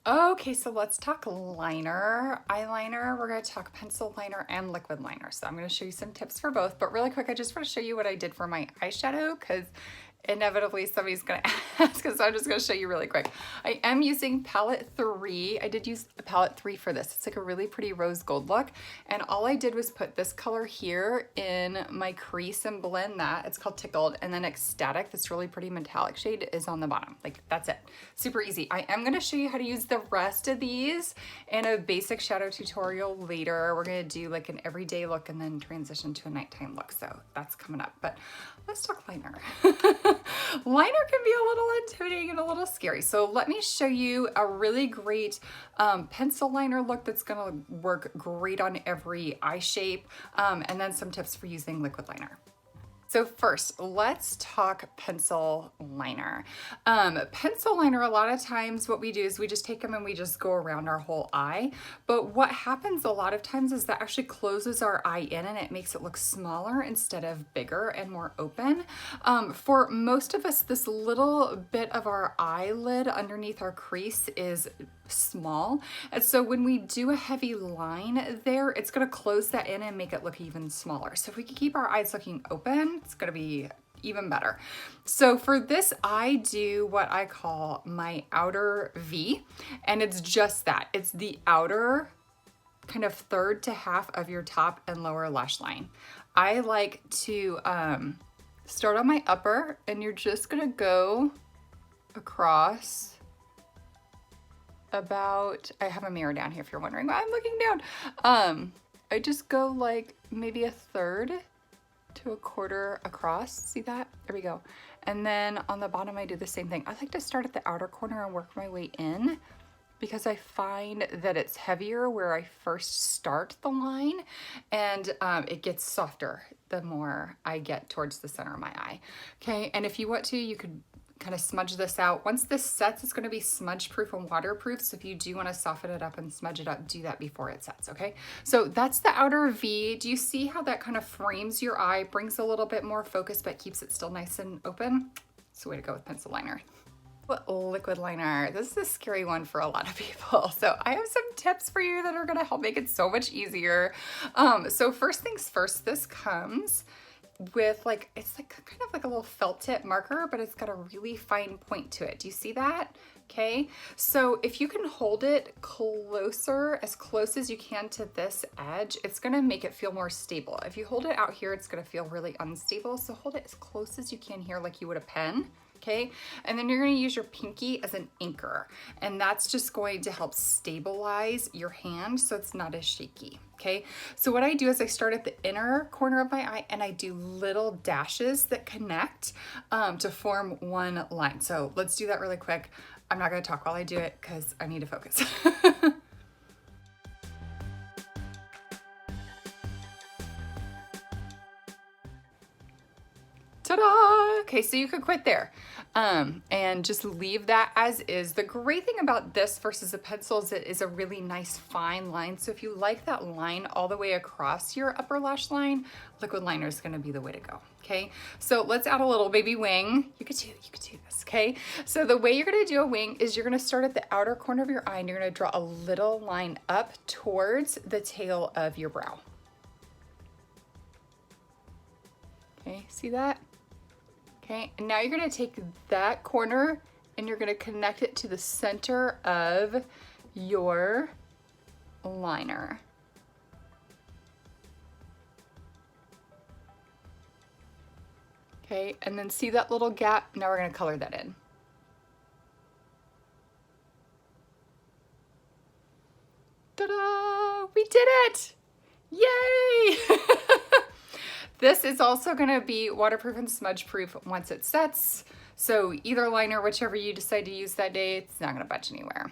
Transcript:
Okay, so let's talk liner, eyeliner. We're going to talk pencil liner and liquid liner. So I'm going to show you some tips for both, but really quick, I just want to show you what I did for my eyeshadow because inevitably somebody's going to ask, so I'm just going to show you really quick. I am using palette 3. I did use palette 3 for this. It's like a really pretty rose gold look, and all I did was put this color here in my crease and blend that. It's called Tickled, and then Ecstatic, this really pretty metallic shade, is on the bottom. Like, that's it. Super easy. I am going to show you how to use the rest of these in a basic shadow tutorial later. We're going to do like an everyday look and then transition to a nighttime look, so that's coming up. But let's talk liner. Liner can be a little intimidating and a little scary. So let me show you a really great pencil liner look that's gonna work great on every eye shape, and then some tips for using liquid liner. So first, let's talk pencil liner. Pencil liner, a lot of times what we do is we just take them and we just go around our whole eye. But what happens a lot of times is that actually closes our eye in and it makes it look smaller instead of bigger and more open. For most of us, this little bit of our eyelid underneath our crease is small. And so when we do a heavy line there, it's gonna close that in and make it look even smaller. So if we can keep our eyes looking open, it's gonna be even better. So for this, I do what I call my outer V, and it's just that. It's the outer kind of third to half of your top and lower lash line. I like to start on my upper, and you're just gonna go across about, I have a mirror down here if you're wondering why I'm looking down. I just go like maybe a third to a quarter across. See that? There we go. And then on the bottom, I do the same thing. I like to start at the outer corner and work my way in because I find that it's heavier where I first start the line, and it gets softer the more I get towards the center of my eye. Okay, and if you want to, you could kind of smudge this out. Once this sets, it's going to be smudge proof and waterproof. So if you do want to soften it up and smudge it up, do that before it sets. Okay. So that's the outer V. Do you see how that kind of frames your eye, brings a little bit more focus, but keeps it still nice and open? It's the way to go with pencil liner. Liquid liner. This is a scary one for a lot of people. So I have some tips for you that are going to help make it so much easier. So first things first, this comes with like, it's like kind of like a little felt tip marker, but it's got a really fine point to it. Do you see that? Okay, so if you can hold it closer, as close as you can to this edge, it's gonna make it feel more stable. If you hold it out here, it's gonna feel really unstable. So hold it as close as you can here, like you would a pen. Okay, and then you're going to use your pinky as an anchor, and that's just going to help stabilize your hand so it's not as shaky. Okay, so what I do is I start at the inner corner of my eye and I do little dashes that connect to form one line. So let's do that really quick. I'm not going to talk while I do it because I need to focus. Ta-da! Okay, so you could quit there and just leave that as is. The great thing about this versus a pencil is it is a really nice fine line. So if you like that line all the way across your upper lash line, liquid liner is gonna be the way to go, okay? So let's add a little baby wing. You could do this, okay? So the way you're gonna do a wing is you're gonna start at the outer corner of your eye and you're gonna draw a little line up towards the tail of your brow. Okay, see that? Okay, and now you're gonna take that corner and you're gonna connect it to the center of your liner. Okay, and then see that little gap? Now we're gonna color that in. Ta-da! We did it! Yay! This is also going to be waterproof and smudge proof once it sets. So either liner, whichever you decide to use that day, it's not going to budge anywhere.